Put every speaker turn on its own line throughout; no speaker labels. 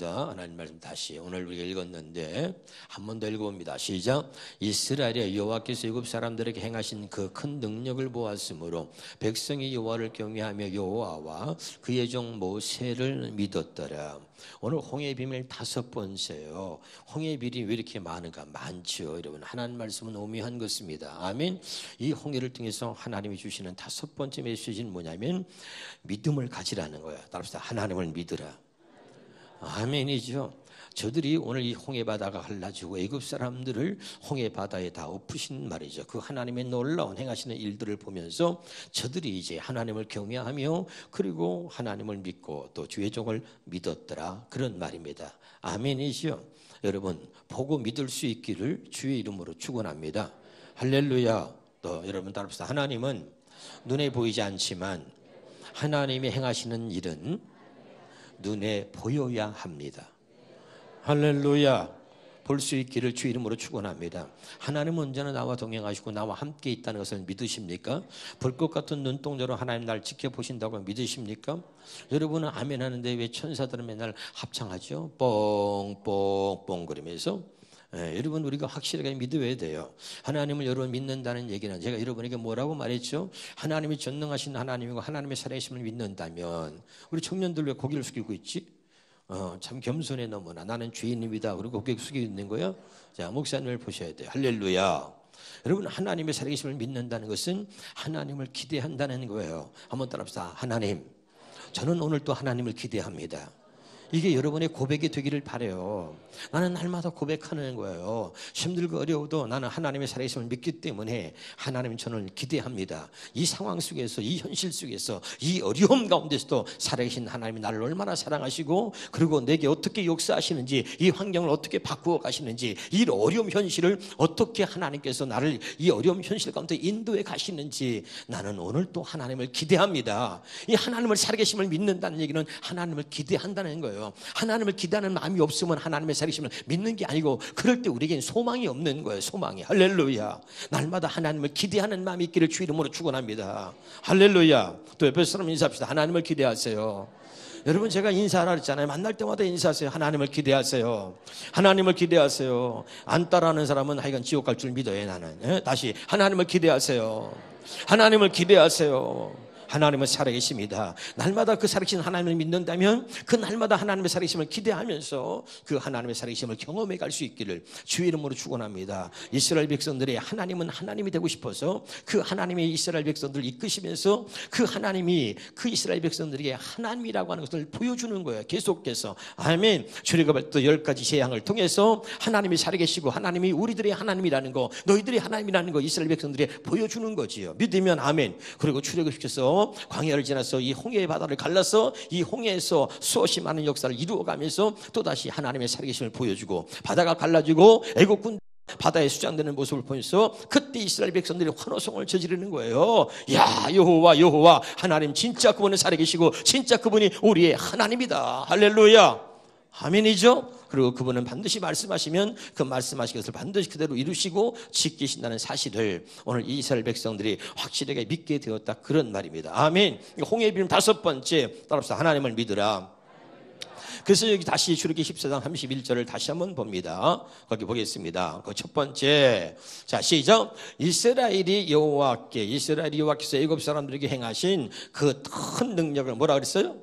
하나님 말씀 다시 오늘 우리가 읽었는데 한 번 더 읽어봅니다. 시작. 이스라엘의 여호와께서 애굽 사람들에게 행하신 그 큰 능력을 보았으므로 백성이 여호와를 경외하며 여호와와 그의 종 모세를 믿었더라. 오늘 홍해의 비밀 5번째요. 홍해의 비밀이 왜 이렇게 많은가? 많죠. 여러분, 하나님 말씀은 오묘한 것입니다. 아멘. 이 홍해를 통해서 하나님이 주시는 5번째 메시지는 뭐냐면 믿음을 가지라는 거예요. 따라서 하나님을 믿으라. 아멘이죠. 저들이 오늘 이 홍해 바다가 갈라지고 애굽 사람들을 홍해 바다에 다 엎으신 말이죠. 그 하나님의 놀라운 행하시는 일들을 보면서 저들이 이제 하나님을 경외하며 그리고 하나님을 믿고 또 주의 종을 믿었더라, 그런 말입니다. 아멘이죠. 여러분, 보고 믿을 수 있기를 주의 이름으로 축원합니다. 할렐루야. 또 여러분 따라합시다. 하나님은 눈에 보이지 않지만 하나님이 행하시는 일은 눈에 보여야 합니다. 할렐루야. 볼 수 있기를 주 이름으로 축원합니다. 하나님은 언제나 나와 동행하시고 나와 함께 있다는 것을 믿으십니까? 볼 것 같은 눈동자로 하나님 날 지켜보신다고 믿으십니까? 여러분은 아멘 하는데 왜 천사들은 맨날 합창하죠? 뽕뽕뽕 그러면서. 여러분, 우리가 확실하게 믿어야 돼요. 하나님을 여러분 믿는다는 얘기는 제가 여러분에게 뭐라고 말했죠? 하나님이 전능하신 하나님이고 하나님의 살아계심을 믿는다면, 우리 청년들 왜 고개를 숙이고 있지? 참 겸손해 너무나. 나는 죄인입니다. 그리고 고개 숙이고 있는 거예요. 자, 목사님을 보셔야 돼요. 할렐루야. 여러분, 하나님의 살아계심을 믿는다는 것은 하나님을 기대한다는 거예요. 한번 따라합시다. 하나님, 저는 오늘 또 하나님을 기대합니다. 이게 여러분의 고백이 되기를 바라요. 나는 날마다 고백하는 거예요. 힘들고 어려워도 나는 하나님의 살아계심을 믿기 때문에 하나님 저를 기대합니다. 이 상황 속에서, 이 현실 속에서, 이 어려움 가운데서도 살아계신 하나님이 나를 얼마나 사랑하시고 그리고 내게 어떻게 역사하시는지, 이 환경을 어떻게 바꾸어 가시는지, 이 어려움 현실을 어떻게 하나님께서 나를 이 어려움 현실 가운데 인도해 가시는지 나는 오늘 또 하나님을 기대합니다. 이 하나님을 살아계심을 믿는다는 얘기는 하나님을 기대한다는 거예요. 하나님을 기대하는 마음이 없으면 하나님의 살아계심을 믿는 게 아니고, 그럴 때 우리에겐 소망이 없는 거예요. 소망이. 할렐루야. 날마다 하나님을 기대하는 마음이 있기를 주 이름으로 축원합니다. 할렐루야. 또 옆에 사람 인사합시다. 하나님을 기대하세요. 여러분, 제가 인사하라 그랬잖아요. 만날 때마다 인사하세요. 하나님을 기대하세요. 하나님을 기대하세요. 안 따라하는 사람은 하여간 지옥 갈 줄 믿어요. 나는. 다시 하나님을 기대하세요. 하나님을 기대하세요. 하나님은 살아계십니다. 날마다 그 살아계신 하나님을 믿는다면 그 날마다 하나님의 살아계심을 기대하면서 그 하나님의 살아계심을 경험해 갈 수 있기를 주의 이름으로 축원합니다. 이스라엘 백성들의 하나님은 하나님이 되고 싶어서 그 하나님의 이스라엘 백성들을 이끄시면서 그 하나님이 그 이스라엘 백성들에게 하나님이라고 하는 것을 보여주는 거예요. 계속해서. 아멘. 출애굽할 때 10가지 재앙을 통해서 하나님이 살아계시고 하나님이 우리들의 하나님이라는 거, 너희들의 하나님이라는 거 이스라엘 백성들이 보여주는 거지요. 믿으면 아멘. 그리고 출애굽시켜서 광야를 지나서 이 홍해의 바다를 갈라서 이 홍해에서 수없이 많은 역사를 이루어가면서 또다시 하나님의 살아계심을 보여주고, 바다가 갈라지고 애국 군 바다에 수장되는 모습을 보면서 그때 이스라엘 백성들이 환호성을 저지르는 거예요. 야, 여호와 여호와, 하나님 진짜 그분은 살아계시고 진짜 그분이 우리의 하나님이다. 할렐루야. 아멘이죠. 그리고 그분은 반드시 말씀하시면 그 말씀하신 것을 반드시 그대로 이루시고 지키신다는 사실을 오늘 이스라엘 백성들이 확실하게 믿게 되었다, 그런 말입니다. 아멘. 홍해의 비밀 5번째, 따라서 하나님을 믿으라. 그래서 여기 다시 출애굽기 14장 31절을 다시 한번 봅니다. 거기 보겠습니다. 그 첫 번째, 자 시작. 이스라엘이 여호와께서 애굽 사람들에게 행하신 그 큰 능력을 뭐라 그랬어요?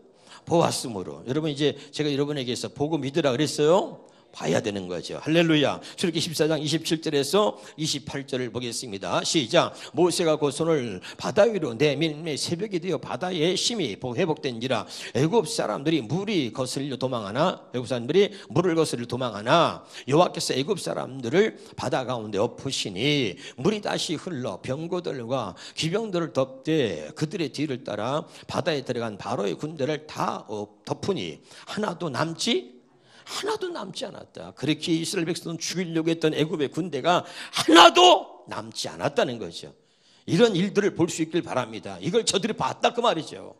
보았으므로. 여러분, 이제 제가 여러분에게서 보고 믿으라 그랬어요. 봐야 되는 거죠. 할렐루야. 출애굽기 14장 27절에서 28절을 보겠습니다. 시작. 모세가 그 손을 바다 위로 내밀매 새벽이 되어 바다에 심히 회복된지라 애굽 사람들이 물을 거스르려 도망하나 여호와께서 애굽 사람들을 바다 가운데 엎으시니 물이 다시 흘러 병거들과 기병들을 덮되 그들의 뒤를 따라 바다에 들어간 바로의 군대를 다 덮으니 하나도 남지 않았다. 그렇게 이스라엘 백성은 죽이려고 했던 애굽의 군대가 하나도 남지 않았다는 거죠. 이런 일들을 볼 수 있길 바랍니다. 이걸 저들이 봤다 그 말이죠.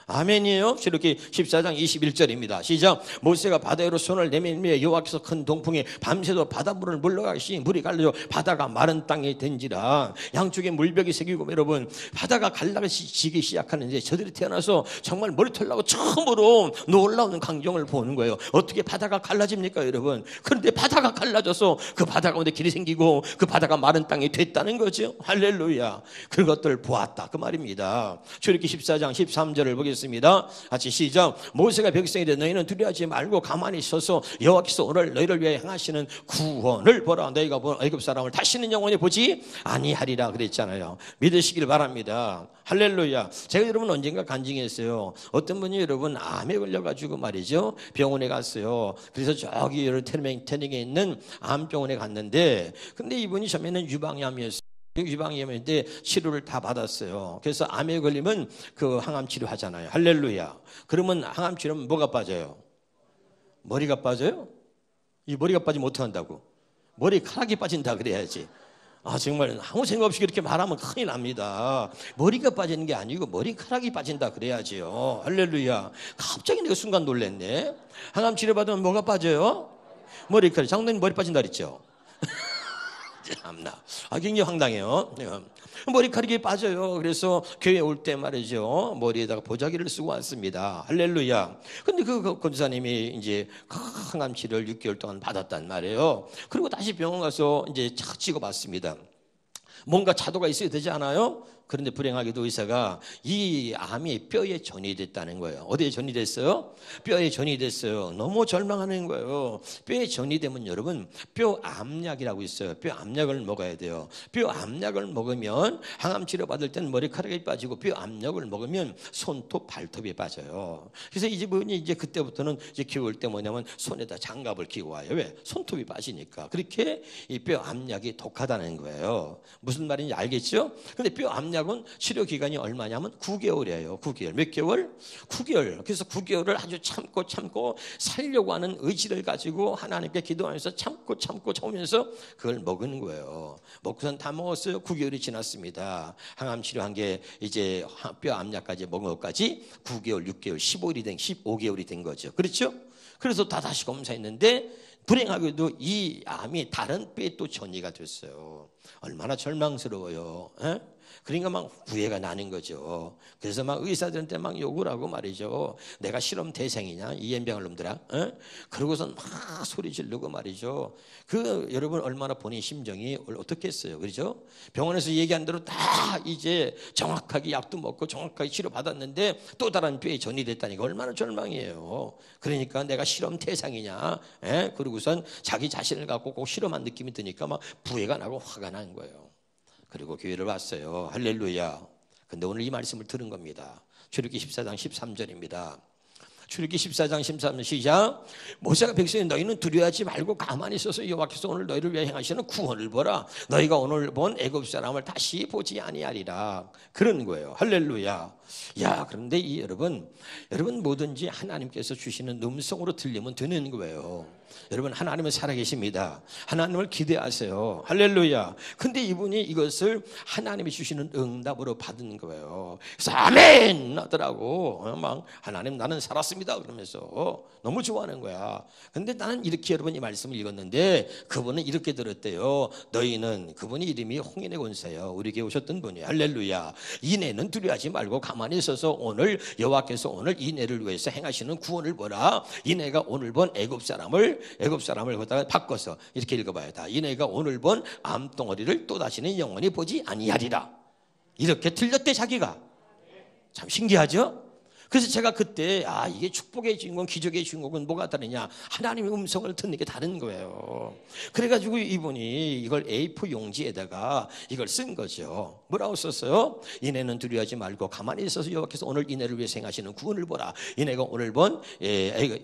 아멘이에요. 출애굽기 14장 21절입니다. 시작. 모세가 바다 위로 손을 내밀며 여호와께서 큰 동풍에 밤새도 바닷물을 물러가시니 물이 갈라져 바다가 마른 땅에 된지라. 양쪽에 물벽이 새기고 여러분 바다가 갈라지기 시작하는데 저들이 태어나서 정말 머리털 나고 처음으로 놀라운 광경을 보는 거예요. 어떻게 바다가 갈라집니까 여러분? 그런데 바다가 갈라져서 그 바다 가운데 길이 생기고 그 바다가 마른 땅이 됐다는 거죠. 할렐루야. 그것들 보았다 그 말입니다. 출애굽기 14장 13절을 보겠습니다. 같이 시작. 모세가 백성에게 너희는 두려워하지 말고 가만히 서서 여호와께서 오늘 너희를 위해 행하시는 구원을 보라. 너희가 본 애굽 사람을 다시는 영원히 보지 아니하리라 그랬잖아요. 믿으시길 바랍니다. 할렐루야. 제가 여러분 언젠가 간증했어요. 어떤 분이 여러분 암에 걸려가지고 말이죠 병원에 갔어요. 그래서 저기 태릉에 있는 암병원에 갔는데 근데 이분이 처음에는 유방암이었어요. 유방암인데 치료를 다 받았어요. 그래서 암에 걸리면 그 항암 치료하잖아요. 할렐루야. 그러면 항암 치료면 뭐가 빠져요? 머리가 빠져요? 이 머리가 빠지면 어떻게 한다고? 머리카락이 빠진다 그래야지. 아 정말 아무 생각 없이 그렇게 말하면 큰일 납니다. 머리가 빠지는 게 아니고 머리카락이 빠진다 그래야지요. 할렐루야. 갑자기 내가 순간 놀랐네. 항암 치료 받으면 뭐가 빠져요? 머리카락. 장로님 머리 빠진다 그랬죠? 참나. 굉장히 황당해요. 머리카락이 빠져요. 그래서 교회 올 때 말이죠. 머리에다가 보자기를 쓰고 왔습니다. 할렐루야. 근데 그 권사님이 이제 항암 치료를 6개월 동안 받았단 말이에요. 그리고 다시 병원 가서 이제 착 찍어봤습니다. 뭔가 차도가 있어야 되지 않아요? 그런데 불행하게도 의사가 이 암이 뼈에 전이됐다는 거예요. 어디에 전이됐어요? 뼈에 전이됐어요. 너무 절망하는 거예요. 뼈에 전이되면 여러분 뼈 암약이라고 있어요. 뼈 암약을 먹어야 돼요. 뼈 암약을 먹으면 항암 치료 받을 때는 머리카락이 빠지고 뼈 암약을 먹으면 손톱 발톱이 빠져요. 그래서 이분이 이제 그때부터는 이제 겨울 때 뭐냐면 손에다 장갑을 끼고 와요. 왜? 손톱이 빠지니까. 그렇게 이 뼈 암약이 독하다는 거예요. 무슨 말인지 알겠죠? 근데 뼈 암약 은 치료 기간이 얼마냐면 9개월이에요. 9개월. 몇 개월? 9개월. 그래서 9개월을 아주 참고 살려고 하는 의지를 가지고 하나님께 기도하면서 참으면서 그걸 먹은 거예요. 먹고선 다 먹었어요. 9개월이 지났습니다. 항암 치료한 게 이제 뼈 암약까지 먹은 것까지 9개월, 6개월, 15개월이 된 거죠. 그렇죠? 그래서 다시 검사했는데 불행하게도 이 암이 다른 뼈에 또 전이가 됐어요. 얼마나 절망스러워요. 에? 그러니까 막 후회가 나는 거죠. 그래서 막 의사들한테 막 욕을 하고 말이죠. 내가 실험 대상이냐 이 연병을 놈들아. 그러고선 막 소리 지르고 말이죠. 그 여러분 얼마나 본인 심정이 어떻겠어요, 그렇죠? 병원에서 얘기한 대로 다 이제 정확하게 약도 먹고 정확하게 치료 받았는데 또 다른 뼈에 전이됐다니까 얼마나 절망이에요. 그러니까 내가 실험 대상이냐. 그러고선 자기 자신을 갖고 꼭 실험한 느낌이 드니까 막 부해가 나고 화가 난 거예요. 그리고 교회를 왔어요. 할렐루야. 근데 오늘 이 말씀을 들은 겁니다. 출애굽기 14장 13절입니다. 출애굽기 14장 13절 시작. 모세가 백성이 너희는 두려워하지 말고 가만히 있어서 여호와께서 오늘 너희를 위해 행하시는 구원을 보라. 너희가 오늘 본 애굽 사람을 다시 보지 아니하리라. 그런 거예요. 할렐루야. 야, 그런데 여러분 뭐든지 하나님께서 주시는 음성으로 들리면 되는 거예요. 여러분 하나님은 살아계십니다. 하나님을 기대하세요. 할렐루야. 근데 이분이 이것을 하나님이 주시는 응답으로 받은 거예요. 그래서 아멘 하더라고. 막 하나님 나는 살았습니다 그러면서 너무 좋아하는 거야. 근데 나는 이렇게 여러분 이 말씀을 읽었는데 그분은 이렇게 들었대요. 너희는 그분이 이름이 홍인의 권사예요. 우리 교회 오셨던 분이에요. 할렐루야. 이내는 두려워하지 말고 가만히 있어서 오늘 여호와께서 오늘 이내를 위해서 행하시는 구원을 보라. 이내가 오늘 본 애굽 사람을 거기다가 바꿔서 이렇게 읽어봐요. 다 이내가 오늘 본 암덩어리를 또다시는 영원히 보지 아니하리라. 이렇게 들렸대 자기가. 참 신기하죠? 그래서 제가 그때 이게 축복의 주인공 기적의 주인공은 뭐가 다르냐, 하나님의 음성을 듣는 게 다른 거예요. 그래가지고 이분이 이걸 A4 용지에다가 이걸 쓴 거죠. 뭐라고 썼어요? 이내는 두려워하지 말고 가만히 있어서 여호와께서 오늘 이내를 위해 행하시는 구원을 보라. 이내가 오늘 본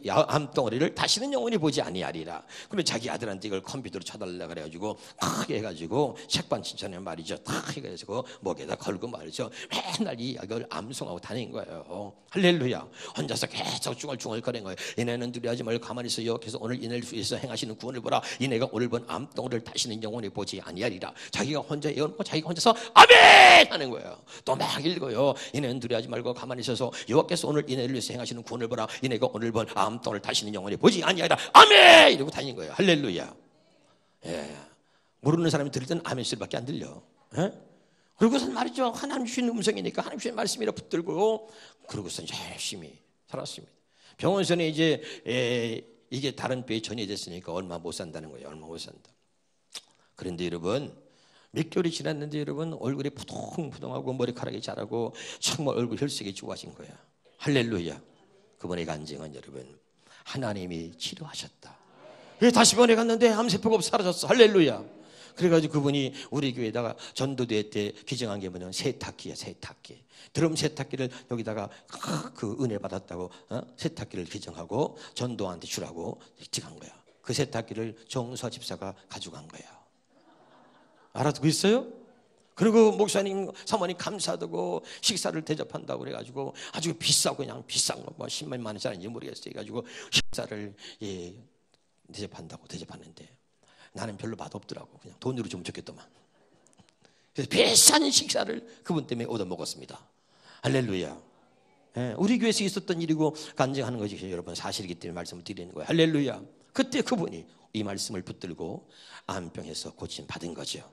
암덩어리를 다시는 영원히 보지 아니하리라. 그러면 자기 아들한테 이걸 컴퓨터로 쳐달라 그래가지고 크게 해가지고 책반 칭찬에 말이죠. 탁 해가지고 목에다 걸고 말이죠. 맨날 이걸 암송하고 다닌 거예요. 할렐루야. 혼자서 계속 중얼중얼거리는 거예요. 이내는 두려워하지 말고 가만히 있어. 여호와께서 오늘 이내를 위해서 행하시는 구원을 보라. 이내가 오늘 본 암덩어리를 다시는 영원히 보지 아니하리라. 자기가 혼자 예언하고 자기가 혼자서 아멘 하는 거예요. 또 막 읽어요. 이내는 두려워하지 말고 가만히 있어서 여호와께서 오늘 이내를 위해서 행하시는 구원을 보라. 이내가 오늘 본 암덩어리를 다시는 영원히 보지 아니하리라. 아멘 이러고 다니는 거예요. 할렐루야. 예. 모르는 사람이 들을 때는 아멘 소리밖에 안 들려. 예? 그러고선 말이죠. 하나님 주신 음성이니까 하나님 주신 말씀이라 붙들고 그러고선 열심히 살았습니다. 병원선에 이제 이게 다른 뼈에 전이됐으니까 얼마 못 산다는 거예요. 얼마 못 산다. 그런데 여러분 몇 개월이 지났는데 여러분 얼굴이 푸동푸동하고 머리카락이 자라고 정말 얼굴 혈색이 좋아진 거야. 할렐루야. 그분의 간증은 여러분 하나님이 치료하셨다. 다시 병원에 갔는데 암세포가 사라졌어. 할렐루야. 그래가지고 그분이 우리 교회에다가 전도대 때 기증한 게 뭐냐면 세탁기야. 세탁기. 드럼 세탁기를 여기다가 그 은혜 받았다고 세탁기를 기증하고 전도한테 주라고 기증한 거야. 그 세탁기를 정수아 집사가 가져간 거야. 알아듣고 있어요? 그리고 목사님 사모님 감사하다고 식사를 대접한다고 그래가지고 아주 비싸고 그냥 비싼 거 뭐 10만 원짜리인지 모르겠어요. 그래가지고 식사를 대접하는데 나는 별로 맛없더라고. 그냥 돈으로 좀 좋겠더만. 그래서 비싼 식사를 그분 때문에 얻어먹었습니다. 할렐루야. 우리 교회에서 있었던 일이고 간증하는 것이 여러분 사실이기 때문에 말씀을 드리는 거예요. 할렐루야. 그때 그분이 이 말씀을 붙들고 암병에서 고침 받은 거죠.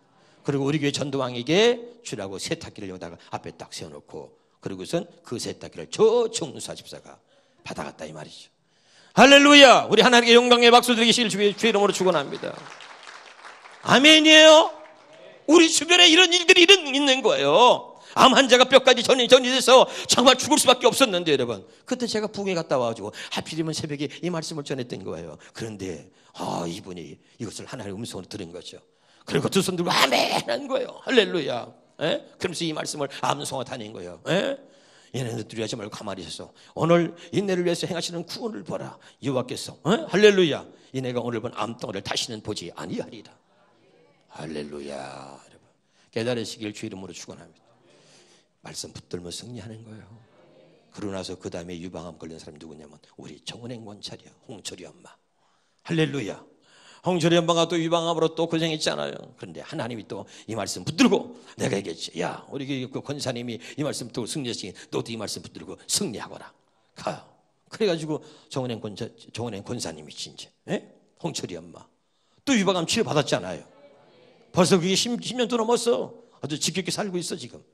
그리고 우리 교회 전도왕에게 주라고 세탁기를 여기다가 앞에 딱 세워놓고 그리고선 그 세탁기를 저 정수아 집사가 받아갔다 이 말이죠. 할렐루야. 우리 하나님께 영광의 박수 드리기를 주의 이름으로 축원합니다. 아멘이에요. 우리 주변에 이런 일들이 있는 거예요. 암 환자가 뼈까지 전이돼서 정말 죽을 수밖에 없었는데 여러분 그때 제가 부흥에 갔다 와가지고 하필이면 새벽에 이 말씀을 전했던 거예요. 그런데 이분이 이것을 하나님의 음성으로 들은 거죠. 그리고 두 손 들고 아멘 한 거예요. 할렐루야. 그러면서 이 말씀을 암송하 다닌 거예요. 얘네들 두려워하지 말고 가만히 있어서 오늘 인내를 위해서 행하시는 구원을 보라. 여호와께서 할렐루야. 이내가 오늘 본 암덩어리를 다시는 보지 아니하리라. 할렐루야. 여러분 깨달으시길 주 이름으로 축원합니다. 말씀 붙들면 승리하는 거예요. 그러고 나서 그 다음에 유방암 걸린 사람이 누구냐면 우리 정은행 원찰이야. 홍철이 엄마. 할렐루야. 홍철이 엄마가 또 유방암으로 또 고생했잖아요. 그런데 하나님이 또 이 말씀 붙들고 내가 얘기했지. 야 우리 그 권사님이 이 말씀 붙들고 승리했으니 너도 이 말씀 붙들고 승리하거라. 가요. 그래가지고 정은행 권사님이 진짜 홍철이 엄마 또 유방암 치료 받았잖아요. 벌써 그게 10년도 넘었어. 아주 지겹게 살고 있어 지금.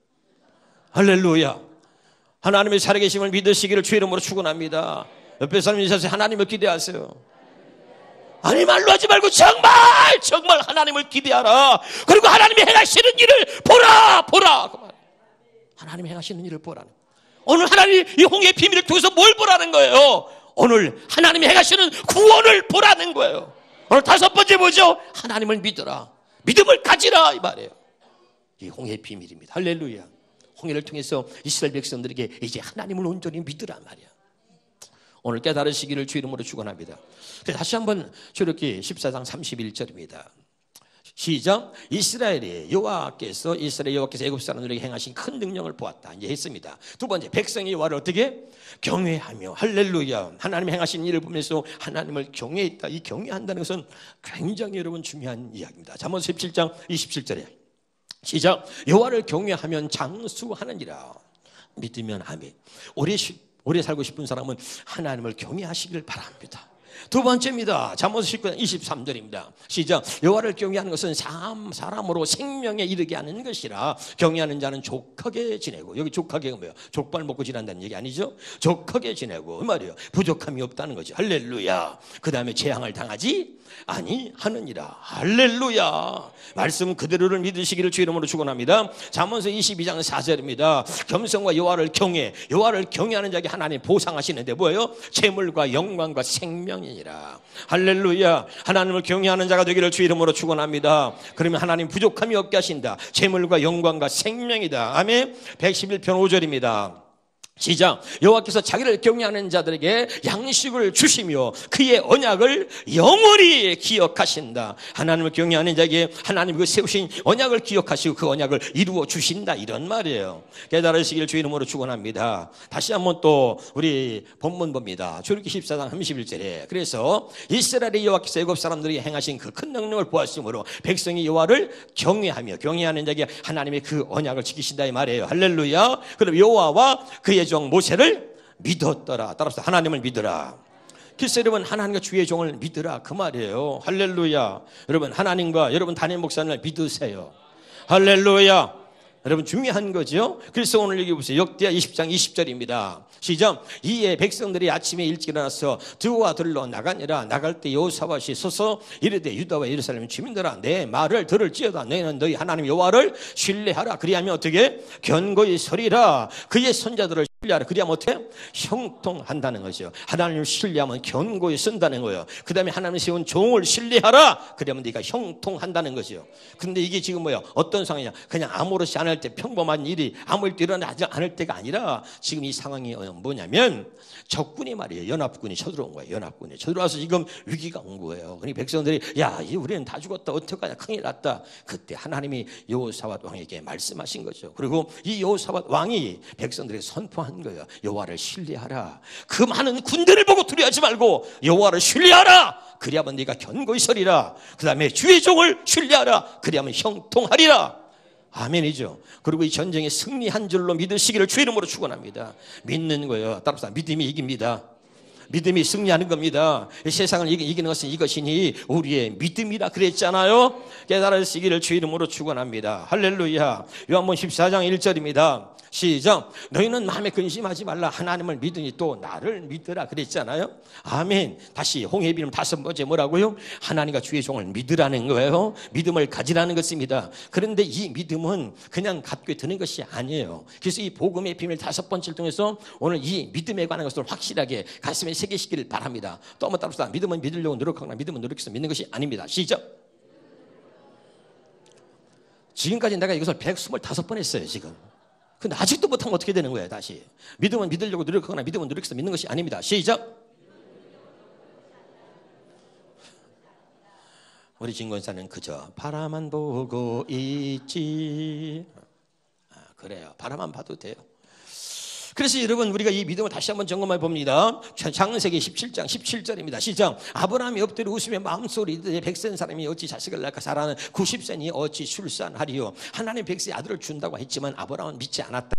할렐루야. 하나님의 살아계심을 믿으시기를 주의 이름으로 축원합니다. 옆에 사람이 있어서 하나님을 기대하세요. 아니 말로 하지 말고 정말 하나님을 기대하라. 그리고 하나님이 행하시는 일을 보라. 하나님이 행하시는 일을 보라는. 오늘 하나님이 이 홍해의 비밀을 통해서 뭘 보라는 거예요? 오늘 하나님이 행하시는 구원을 보라는 거예요. 오늘 다섯 번째 뭐죠? 하나님을 믿어라. 믿음을 가지라 이 말이에요. 이 홍해의 비밀입니다. 할렐루야. 홍해를 통해서 이스라엘 백성들에게 이제 하나님을 온전히 믿으란 말이야. 오늘 깨달으시기를 주 이름으로 축원합니다. 다시 한번 출애굽기 14장 31절입니다. 시작. 여호와께서 애굽 사람들에게 행하신 큰 능력을 보았다. 이제 했습니다. 두 번째 백성이 여호와를 어떻게 경외하며 할렐루야. 하나님 행하신 일을 보면서 하나님을 경외했다. 이 경외한다는 것은 굉장히 여러분 중요한 이야기입니다. 잠언 17장 27절에 시작. 여호와를 경외하면 장수하느니라. 믿으면 아멘. 오래 살고 싶은 사람은 하나님을 경외하시길 바랍니다. 두 번째입니다. 잠언 19장 23절입니다. 시작. 여호와를 경외하는 것은 사람으로 생명에 이르게 하는 것이라. 경외하는 자는 족하게 지내고. 여기 족하게가 뭐예요? 족발 먹고 지낸다는 얘기 아니죠? 족하게 지내고 그 말이에요. 부족함이 없다는 거죠. 할렐루야. 그 다음에 재앙을 당하지 아니하느니라. 할렐루야. 말씀 그대로를 믿으시기를 주 이름으로 축원합니다. 잠언서 22장 4절입니다. 겸손과 여호와를 경외하는 자에게 하나님 보상하시는데 뭐예요? 재물과 영광과 생명이니라. 할렐루야. 하나님을 경외하는 자가 되기를 주 이름으로 축원합니다. 그러면 하나님 부족함이 없게 하신다. 재물과 영광과 생명이다. 아멘. 111편 5절입니다. 시작. 여호와께서 자기를 경외하는 자들에게 양식을 주시며 그의 언약을 영원히 기억하신다. 하나님을 경외하는 자에게 하나님 그 세우신 언약을 기억하시고 그 언약을 이루어 주신다, 이런 말이에요. 깨달으시길 주 이름으로 축원합니다. 다시 한번 또 우리 본문 봅니다. 출애굽기 14장 31절에 그래서 이스라엘의 여호와께서 애굽 사람들이 행하신 그 큰 능력을 보았으므로 백성이 여호와를 경외하며 경외하는 자에게 하나님의 그 언약을 지키신다, 이 말이에요. 할렐루야. 그럼 여호와와 그의 종 모세를 믿었더라. 따라서 하나님을 믿으라. 글쎄 여러분, 하나님과 주의 종을 믿으라, 그 말이에요. 할렐루야. 여러분, 하나님과 여러분 담임 목사님을 믿으세요. 할렐루야. 여러분, 중요한 거죠. 그래서 오늘 여기 보세요. 역대하 20장 20절입니다. 시작. 이에 백성들이 아침에 일찍 일어나서 두와 들로 나가니라. 나갈 때 여호사밧이 서서 이르되 유다와 예루살렘 주민들아, 내 말을 들을지어다. 너희는 너희 하나님 여호와를 신뢰하라. 그리하면 어떻게? 견고히 서리라. 그의 선자들을 신뢰하라. 그리하면 어떻게? 형통한다는 거죠. 하나님을 신뢰하면 견고히 쓴다는 거예요. 그 다음에 하나님이 세운 종을 신뢰하라. 그러면 네가 형통한다는 거죠. 근데 이게 지금 뭐야? 어떤 상황이냐? 그냥 아무렇지 않을 때, 평범한 일이 아무 일도 일어나지 않을 때가 아니라 지금 이 상황이 뭐냐면 적군이 말이에요. 연합군이 쳐들어온 거예요. 연합군이 쳐들어와서 지금 위기가 온 거예요. 그러니까 백성들이 야, 우리는 다 죽었다. 어떡하냐, 큰일 났다. 그때 하나님이 여호사밧 왕에게 말씀하신 거죠. 그리고 이 여호사밧 왕이 백성들에게 선포한 거예요. 여호와를 신뢰하라. 그 많은 군대를 보고 두려워하지 말고 여호와를 신뢰하라. 그리하면 네가 견고히 서리라. 그 다음에 주의 종을 신뢰하라. 그리하면 형통하리라. 아멘이죠. 그리고 이 전쟁에 승리한 줄로 믿으시기를 주의 이름으로 축원합니다. 믿는 거예요. 따라서 믿음이 이깁니다. 믿음이 승리하는 겁니다. 세상을 이기는 것은 이것이니 우리의 믿음이라 그랬잖아요. 깨달으시기를 주의 이름으로 축원합니다. 할렐루야. 요한복음 14장 1절입니다. 시작. 너희는 마음에 근심하지 말라. 하나님을 믿으니 또 나를 믿으라 그랬잖아요. 아멘. 다시 홍해 비름 5번째 뭐라고요? 하나님과 주의 종을 믿으라는 거예요. 믿음을 가지라는 것입니다. 그런데 이 믿음은 그냥 갖고 드는 것이 아니에요. 그래서 이 복음의 비밀 5번째를 통해서 오늘 이 믿음에 관한 것을 확실하게 가슴에 새기시기를 바랍니다. 또 한번 따라서 믿음은 믿으려고 노력하거나 믿음은 노력해서 믿는 것이 아닙니다. 시작. 지금까지 내가 이것을 125번 했어요 지금. 근데 아직도 못하면 어떻게 되는 거예요? 다시 믿음은 믿으려고 노력하거나 믿음은 노력해서 믿는 것이 아닙니다. 시작. 우리 진권사는 그저 바라만 보고 있지. 그래요. 바라만 봐도 돼요. 그래서 여러분, 우리가 이 믿음을 다시 한번 점검해 봅니다. 창세기 17장 17절입니다. 시작. 아브라함이 엎드려 웃으며 마음속으로 이르되 100세인 사람이 어찌 자식을 낳을까? 사라는 90세니 어찌 출산하리요? 하나님 100세 아들을 준다고 했지만 아브라함은 믿지 않았다.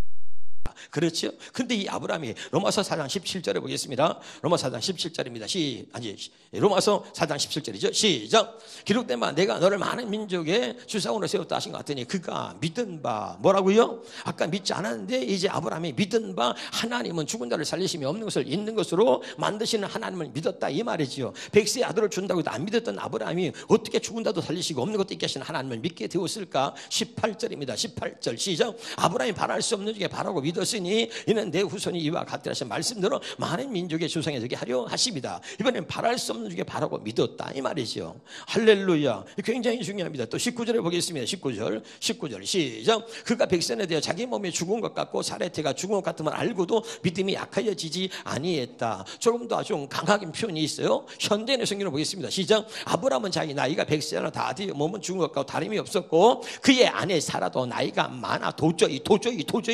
그렇죠? 근데 이 아브라함이 로마서 4장 17절에 보겠습니다. 로마서 4장 17절입니다. 로마서 4장 17절이죠. 시작. 기록된 바 내가 너를 많은 민족의 주상으로 세웠다 하신 것 같더니 그가 믿은 바 뭐라고요? 아까 믿지 않았는데 이제 아브라함이 믿은 바 하나님은 죽은 자를 살리심이 없는 것을 있는 것으로 만드시는 하나님을 믿었다, 이 말이죠. 100세의 아들을 준다고 해도 안 믿었던 아브라함이 어떻게 죽은 자도 살리시고 없는 것도 있게 하시는 하나님을 믿게 되었을까? 18절입니다. 18절 시작. 아브라함이 바랄 수 없는 중에 바라고 믿었으니 이는 내 후손이 이와 같으라 하신 말씀대로 많은 민족의 조상이 되게 하려 하십니다. 이번엔 바랄 수 없는 중에 바라고 믿었다, 이 말이죠. 할렐루야. 굉장히 중요합니다. 또 19절에 보겠습니다. 19절 시작. 그가 백선에 대하여 자기 몸에 죽은 것 같고 사레테가 죽은 것 같으면 알고도 믿음이 약하여지지 아니했다. 조금 더 좀 강하게 표현이 있어요. 현대인의 성경을 보겠습니다. 시작. 아브라함은 자기 나이가 100세나 다 되어 몸은 죽은 것 같고 다름이 없었고 그의 아내 사라도 나이가 많아 도저히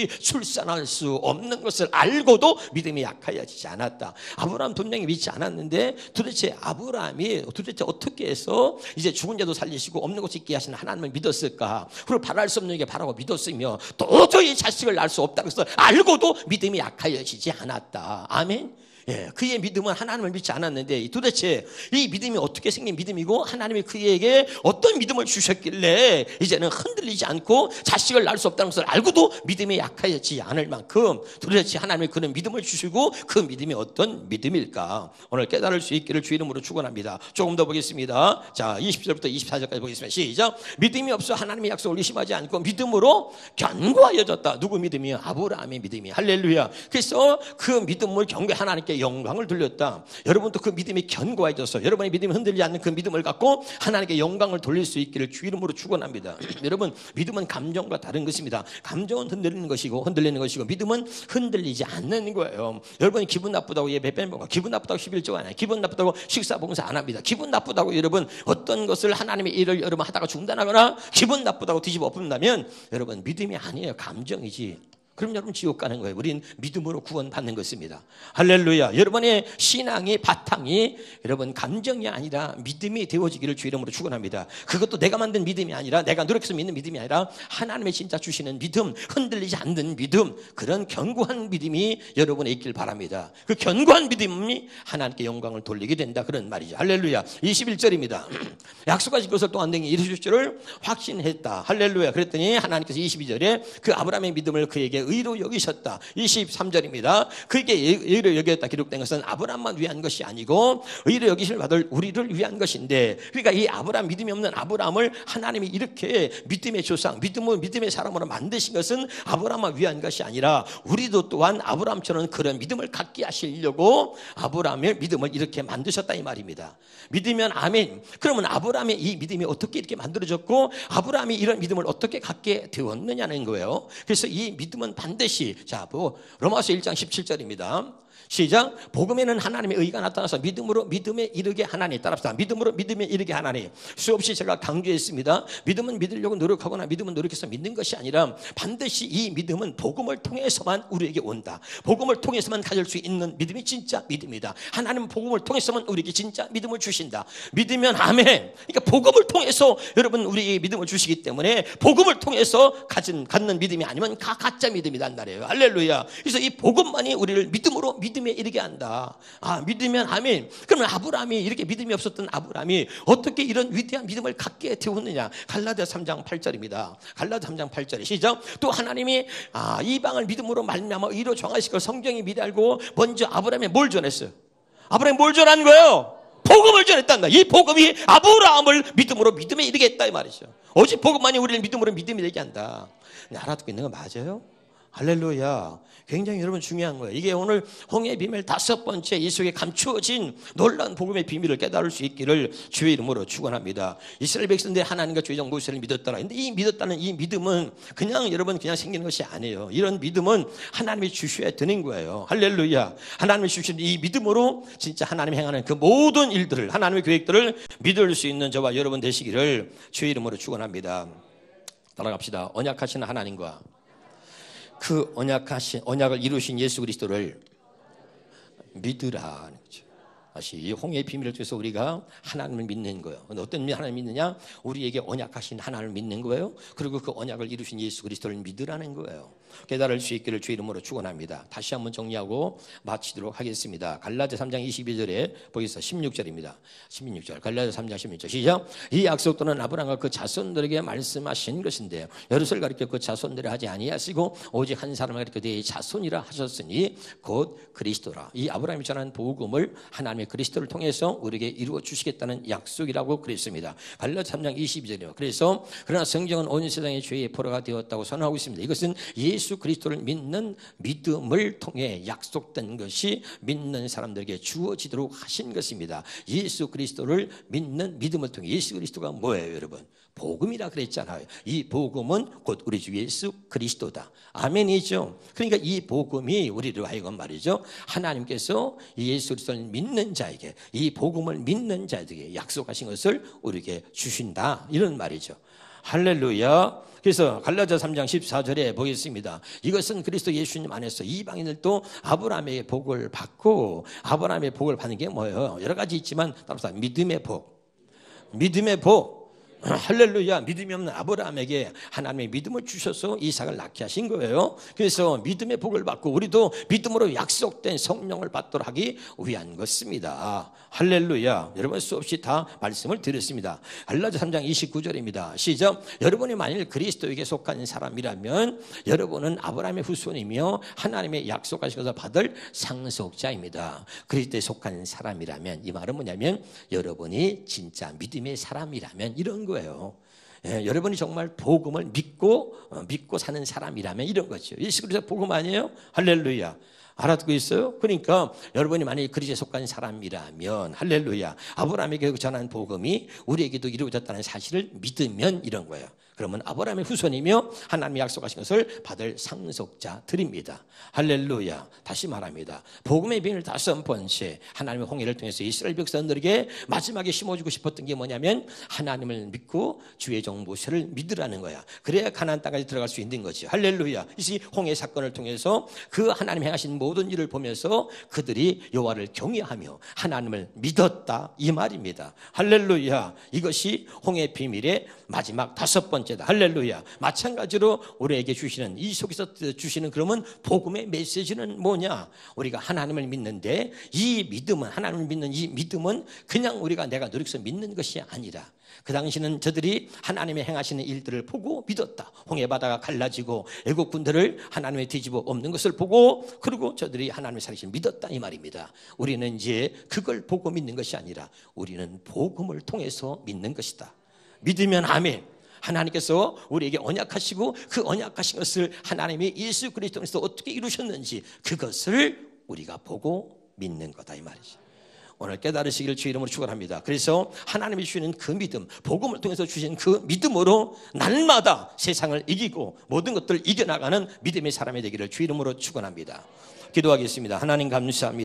출산할 수 없는 것을 알고도 믿음이 약하여지지 않았다. 아브라함 분명히 믿지 않았는데 도대체 아브라함이 어떻게 해서 이제 죽은 자도 살리시고 없는 것을 있게 하시는 하나님을 믿었을까? 그리고 바랄 수 없는 게 바라고 믿었으며 도저히 자식을 낳을 수 없다는 것을 알고도 믿음이 약하여지지 않았다. 아멘. 예, 그의 믿음은 하나님을 믿지 않았는데 도대체 이 믿음이 어떻게 생긴 믿음이고 하나님이 그에게 어떤 믿음을 주셨길래 이제는 흔들리지 않고 자식을 낳을 수 없다는 것을 알고도 믿음이 약하지 않을 만큼 도대체 하나님이 그런 믿음을 주시고 그 믿음이 어떤 믿음일까? 오늘 깨달을 수 있기를 주 이름으로 축원합니다. 조금 더 보겠습니다. 자, 20절부터 24절까지 보겠습니다. 시작. 믿음이 없어 하나님의 약속을 의심하지 않고 믿음으로 견고하여졌다. 누구 믿음이요? 아브라함의 믿음이. 할렐루야. 그래서 그 믿음을 견고히 하나님께 하나님께 영광을 돌렸다. 여러분도 그 믿음이 견고해져서 여러분의 믿음이 흔들리지 않는 그 믿음을 갖고 하나님께 영광을 돌릴 수 있기를 주 이름으로 축원합니다. 여러분, 믿음은 감정과 다른 것입니다. 감정은 흔들리는 것이고 믿음은 흔들리지 않는 거예요. 여러분이 기분 나쁘다고 예배 빼먹어, 기분 나쁘다고 11조 안 해요. 기분 나쁘다고 식사 봉사 안 합니다. 기분 나쁘다고 여러분 어떤 것을 하나님의 일을 여러분 하다가 중단하거나 기분 나쁘다고 뒤집어 엎는다면 여러분 믿음이 아니에요. 감정이지. 그럼 여러분 지옥 가는 거예요. 우린 믿음으로 구원받는 것입니다. 할렐루야. 여러분의 신앙의 바탕이 여러분 감정이 아니라 믿음이 되어지기를 주 이름으로 축원합니다. 그것도 내가 만든 믿음이 아니라 내가 노력해서 믿는 믿음이 아니라 하나님의 진짜 주시는 믿음, 흔들리지 않는 믿음, 그런 견고한 믿음이 여러분에 있길 바랍니다. 그 견고한 믿음이 하나님께 영광을 돌리게 된다, 그런 말이죠. 할렐루야. 21절입니다. 약속하신 것을 또 안 되게 이루실 줄을 확신했다. 할렐루야. 그랬더니 하나님께서 22절에 그 아브라함의 믿음을 그에게 의로 여기셨다. 23절입니다. 그에게 의로 여겼다 기록된 것은 아브라함만 위한 것이 아니고 의로 여기실 받을 우리를 위한 것인데, 그러니까 이 아브라함, 믿음이 없는 아브라함을 하나님이 이렇게 믿음의 조상, 믿음의 사람으로 만드신 것은 아브라함만 위한 것이 아니라 우리도 또한 아브라함처럼 그런 믿음을 갖게 하시려고 아브라함의 믿음을 이렇게 만드셨다 이 말입니다. 믿으면 아멘. 그러면 아브라함의 이 믿음이 어떻게 이렇게 만들어졌고 아브라함이 이런 믿음을 어떻게 갖게 되었느냐는 거예요. 그래서 이 믿음은 반드시, 자, 로마서 1장 17절입니다. 시작. 복음에는 하나님의 의가 나타나서 믿음으로 믿음에 이르게 하나니, 따라합시다. 믿음으로 믿음에 이르게 하나니. 수없이 제가 강조했습니다. 믿음은 믿으려고 노력하거나 믿음은 노력해서 믿는 것이 아니라 반드시 이 믿음은 복음을 통해서만 우리에게 온다. 복음을 통해서만 가질 수 있는 믿음이 진짜 믿음이다. 하나님은 복음을 통해서만 우리에게 진짜 믿음을 주신다. 믿으면 아멘. 그러니까 복음을 통해서 여러분 우리에게 믿음을 주시기 때문에 복음을 통해서 갖는 믿음이 아니면 가짜 믿음이란 말이에요. 할렐루야. 그래서 이 복음만이 우리를 믿음으로 믿음에 이르게 한다. 아, 믿으면 아멘. 그러면 아브라함이, 이렇게 믿음이 없었던 아브라함이 어떻게 이런 위대한 믿음을 갖게 되었느냐. 갈라디아 3장 8절입니다. 갈라디아 3장 8절에 시작. 또 하나님이 이방을 믿음으로 말미암아 의로 정하시고 성경이 미리 알고 먼저 아브라함에 뭘 전했어요? 아브라함이 뭘 전한 거예요? 복음을 전했단다. 이 복음이 아브라함을 믿음으로 믿음에 이르게 했다 이 말이죠. 오직 복음만이 우리를 믿음으로 믿음에 이르게 한다. 알아듣고 있는 거 맞아요? 할렐루야. 굉장히 여러분 중요한 거예요. 이게 오늘 홍해의 비밀 5번째, 이 속에 감추어진 놀라운 복음의 비밀을 깨달을 수 있기를 주의 이름으로 축원합니다. 이스라엘 백성들이 하나님과 주의장 모세를 믿었더라. 근데 이 믿었다는 이 믿음은 그냥 여러분 그냥 생기는 것이 아니에요. 이런 믿음은 하나님이 주셔야 되는 거예요. 할렐루야. 하나님이 주신 이 믿음으로 진짜 하나님이 행하는 그 모든 일들을, 하나님의 계획들을 믿을 수 있는 저와 여러분 되시기를 주의 이름으로 축원합니다. 따라갑시다. 언약하신 하나님과 그 언약을 이루신 예수 그리스도를 믿으라. 다시 이 홍해의 비밀을 통해서 우리가 하나님을 믿는 거예요. 어떤 하나님을 믿느냐? 우리에게 언약하신 하나님을 믿는 거예요. 그리고 그 언약을 이루신 예수 그리스도를 믿으라는 거예요. 깨달을 수 있기를 주 이름으로 축원합니다. 다시 한번 정리하고 마치도록 하겠습니다. 갈라디아 3장 22절에 보겠습니다. 16절입니다. 16절. 갈라디아 3장 16절. 시작. 이 약속들은 아브라함과 그 자손들에게 말씀하신 것인데 여럿을 가리켜 그 자손들을 하지 아니하시고 오직 한 사람을 가리켜 네 자손이라 하셨으니 곧 그리스도라. 이 아브라함이 전한 복음을 하나님의 그리스도를 통해서 우리에게 이루어 주시겠다는 약속이라고 그랬습니다. 갈라디아 3장 22절이요. 그래서 그러나 성경은 온 세상의 죄의 포로가 되었다고 선언하고 있습니다. 이것은 예수 그리스도를 믿는 믿음을 통해 약속된 것이 믿는 사람들에게 주어지도록 하신 것입니다. 예수 그리스도를 믿는 믿음을 통해. 예수 그리스도가 뭐예요, 여러분? 복음이라 그랬잖아요. 이 복음은 곧 우리 주 예수 그리스도다. 아멘이죠. 그러니까 이 복음이 우리를 하여금 말이죠, 하나님께서 예수 그리스도를 믿는 자에게, 이 복음을 믿는 자에게 약속하신 것을 우리에게 주신다, 이런 말이죠. 할렐루야. 그래서 갈라디아 3장 14절에 보겠습니다. 이것은 그리스도 예수님 안에서 이방인들도 아브라함의 복을 받고, 아브라함의 복을 받는 게 뭐예요? 여러 가지 있지만 따라서 믿음의 복. 믿음의 복. 할렐루야. 믿음이 없는 아브라함에게 하나님의 믿음을 주셔서 이삭을 낳게 하신 거예요. 그래서 믿음의 복을 받고 우리도 믿음으로 약속된 성령을 받도록 하기 위한 것입니다. 할렐루야. 여러분 수없이 다 말씀을 드렸습니다. 갈라디아 3장 29절입니다. 시작. 여러분이 만일 그리스도에게 속한 사람이라면 여러분은 아브라함의 후손이며 하나님의 약속하신 것을 받을 상속자입니다. 그리스도에 속한 사람이라면, 이 말은 뭐냐면 여러분이 진짜 믿음의 사람이라면 이런 거예요. 예, 여러분이 정말 복음을 믿고 사는 사람이라면 이런 거죠. 예수 그리스도 복음 아니에요? 할렐루야. 알아듣고 있어요? 그러니까 여러분이 만약에 그리스도에 속한 사람이라면 할렐루야, 아브라함에게 전한 복음이 우리에게도 이루어졌다는 사실을 믿으면 이런 거예요. 그러면 아브라함의 후손이며 하나님이 약속하신 것을 받을 상속자들입니다. 할렐루야. 다시 말합니다. 복음의 비밀을 5번째 하나님의 홍해를 통해서 이스라엘 백성들에게 마지막에 심어주고 싶었던 게 뭐냐면 하나님을 믿고 주의 종 모세를 믿으라는 거야. 그래야 가나안 땅까지 들어갈 수 있는 거지. 할렐루야. 이 홍해 사건을 통해서 그 하나님 행하신 모든 일을 보면서 그들이 여호와를 경외하며 하나님을 믿었다 이 말입니다. 할렐루야. 이것이 홍해 비밀의 마지막 5번째다. 할렐루야. 마찬가지로 우리에게 주시는 이 속에서 주시는 그러면 복음의 메시지는 뭐냐? 우리가 하나님을 믿는데 이 믿음은 하나님을 믿는 이 믿음은 그냥 우리가 내가 노력해서 믿는 것이 아니라 그 당시는 저들이 하나님의 행하시는 일들을 보고 믿었다. 홍해 바다가 갈라지고 애국 군대를 하나님의 뒤집어 엎는 것을 보고 그리고 저들이 하나님의 살리심을 믿었다 이 말입니다. 우리는 이제 그걸 보고 믿는 것이 아니라 우리는 복음을 통해서 믿는 것이다. 믿으면 아멘. 하나님께서 우리에게 언약하시고 그 언약하신 것을 하나님이 예수 그리스도에서 어떻게 이루셨는지 그것을 우리가 보고 믿는 거다 이 말이지. 오늘 깨달으시기를 주 이름으로 축원합니다. 그래서 하나님이 주시는 그 믿음, 복음을 통해서 주신 그 믿음으로 날마다 세상을 이기고 모든 것들을 이겨나가는 믿음의 사람이 되기를 주 이름으로 축원합니다. 기도하겠습니다. 하나님 감사합니다.